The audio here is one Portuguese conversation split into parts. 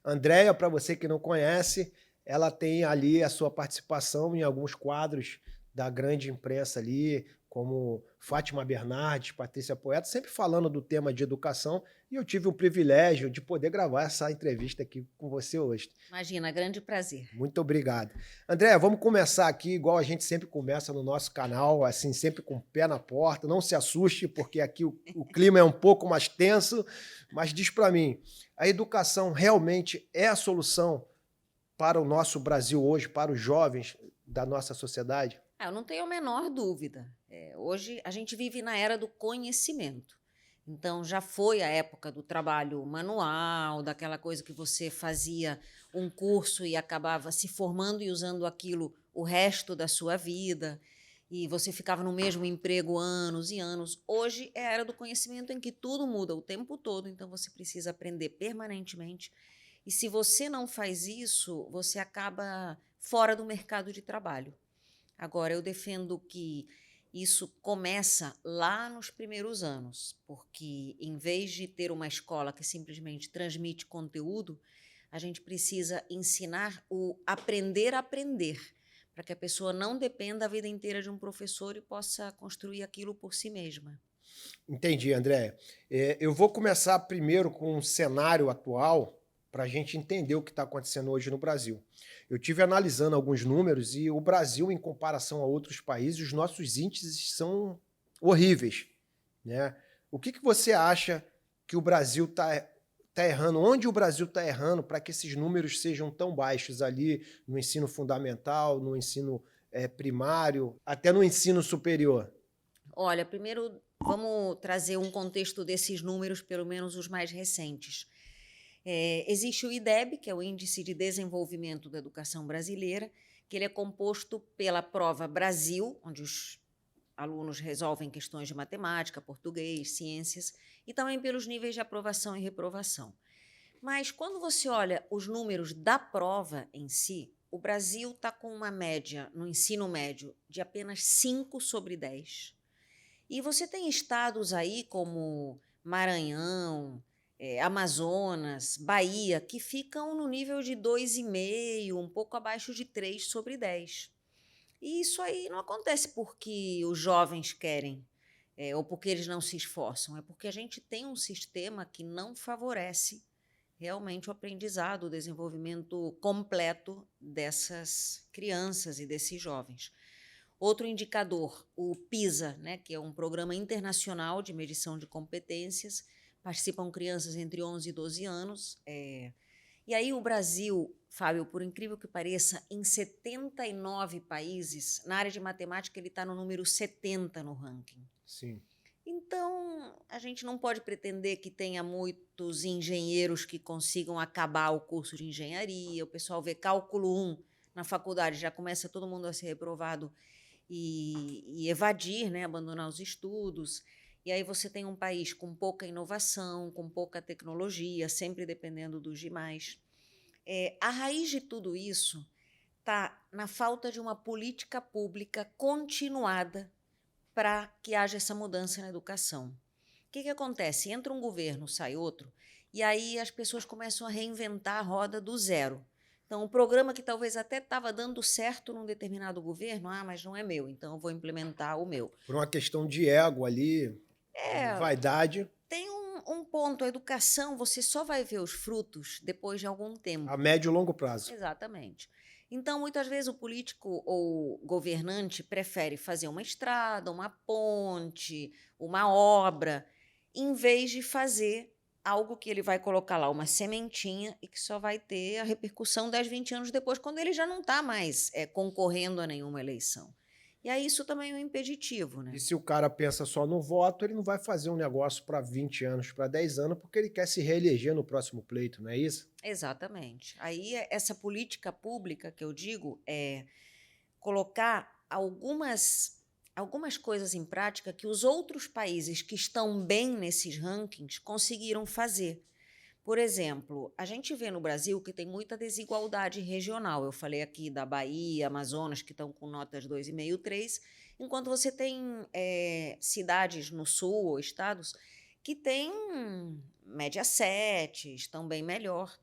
Andréia, para você que não conhece, ela tem ali a sua participação em alguns quadros da grande imprensa ali, como Fátima Bernardes, Patrícia Poeta, sempre falando do tema de educação, e eu tive o privilégio de poder gravar essa entrevista aqui com você hoje. Imagina, grande prazer. Muito obrigado. André, vamos começar aqui, igual a gente sempre começa no nosso canal, assim, sempre com o pé na porta. Não se assuste, porque aqui o clima é um pouco mais tenso, mas diz para mim, a educação realmente é a solução para o nosso Brasil hoje, para os jovens da nossa sociedade? Eu não tenho a menor dúvida. Hoje a gente vive na era do conhecimento. Então já foi a época do trabalho manual, daquela coisa que você fazia um curso e acabava se formando e usando aquilo o resto da sua vida, e você ficava no mesmo emprego anos e anos. Hoje é a era do conhecimento em que tudo muda o tempo todo, então você precisa aprender permanentemente. E se você não faz isso, você acaba fora do mercado de trabalho. Agora, eu defendo que isso começa lá nos primeiros anos, porque em vez de ter uma escola que simplesmente transmite conteúdo, a gente precisa ensinar o aprender a aprender, para que a pessoa não dependa a vida inteira de um professor e possa construir aquilo por si mesma. Entendi, André. Eu vou começar primeiro com um cenário atual para a gente entender o que está acontecendo hoje no Brasil. Eu tive analisando alguns números e o Brasil, em comparação a outros países, os nossos índices são horríveis, né? O que você acha que o Brasil tá errando? Onde o Brasil está errando para que esses números sejam tão baixos ali no ensino fundamental, no ensino primário, até no ensino superior? Olha, primeiro vamos trazer um contexto desses números, pelo menos os mais recentes. Existe o IDEB, que é o Índice de Desenvolvimento da Educação Brasileira, que ele é composto pela prova Brasil, onde os alunos resolvem questões de matemática, português, ciências, e também pelos níveis de aprovação e reprovação. Mas quando você olha os números da prova em si, o Brasil está com uma média no ensino médio de apenas 5/10. E você tem estados aí como Maranhão, Amazonas, Bahia, que ficam no nível de 2,5, um pouco abaixo de 3/10. E isso aí não acontece porque os jovens querem, ou porque eles não se esforçam, é porque a gente tem um sistema que não favorece realmente o aprendizado, o desenvolvimento completo dessas crianças e desses jovens. Outro indicador, o PISA, né, que é um programa internacional de medição de competências, participam crianças entre 11 e 12 anos. E aí o Brasil, Fábio, por incrível que pareça, em 79 países, na área de matemática, ele está no número 70 no ranking. Sim. Então, a gente não pode pretender que tenha muitos engenheiros que consigam acabar o curso de engenharia. O pessoal vê cálculo 1 na faculdade, já começa todo mundo a ser reprovado e evadir, né, abandonar os estudos. E aí você tem um país com pouca inovação, com pouca tecnologia, sempre dependendo dos demais. A raiz de tudo isso está na falta de uma política pública continuada para que haja essa mudança na educação. O que acontece? Entra um governo, sai outro, e aí as pessoas começam a reinventar a roda do zero. Então, o programa que talvez até estava dando certo num determinado governo, mas não é meu, então eu vou implementar o meu. Por uma questão de ego ali, de É, vaidade, tem um ponto, a educação, você só vai ver os frutos depois de algum a tempo. médio e longo prazo. Exatamente. Então, muitas vezes o político ou governante prefere fazer uma estrada, uma ponte, uma obra, em vez de fazer algo que ele vai colocar lá, uma sementinha, e que só vai ter a repercussão 10, 20 anos depois, quando ele já não está mais concorrendo a nenhuma eleição. E aí isso também é um impeditivo, E né? se o cara pensa só no voto, ele não vai fazer um negócio para 20 anos, para 10 anos, porque ele quer se reeleger no próximo pleito, não é isso? Exatamente. Aí essa política pública que eu digo é colocar algumas coisas em prática que os outros países que estão bem nesses rankings conseguiram fazer. Por exemplo, a gente vê no Brasil que tem muita desigualdade regional. Eu falei aqui da Bahia, Amazonas, que estão com notas 2,5, 3, enquanto você tem cidades no sul ou estados que têm média 7, estão bem melhor.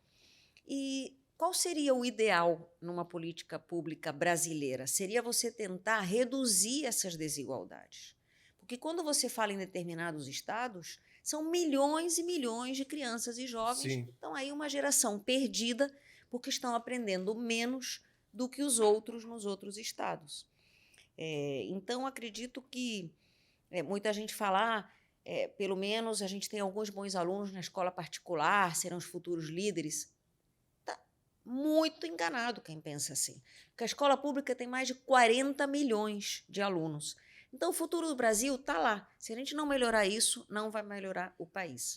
E qual seria o ideal numa política pública brasileira? Seria você tentar reduzir essas desigualdades. Porque quando você fala em determinados estados, são milhões e milhões de crianças e jovens Sim. que estão aí uma geração perdida porque estão aprendendo menos do que os outros nos outros estados. Então, acredito que muita gente fala, pelo menos a gente tem alguns bons alunos na escola particular, serão os futuros líderes. Está muito enganado quem pensa assim. Porque a escola pública tem mais de 40 milhões de alunos. Então, o futuro do Brasil está lá. Se a gente não melhorar isso, não vai melhorar o país.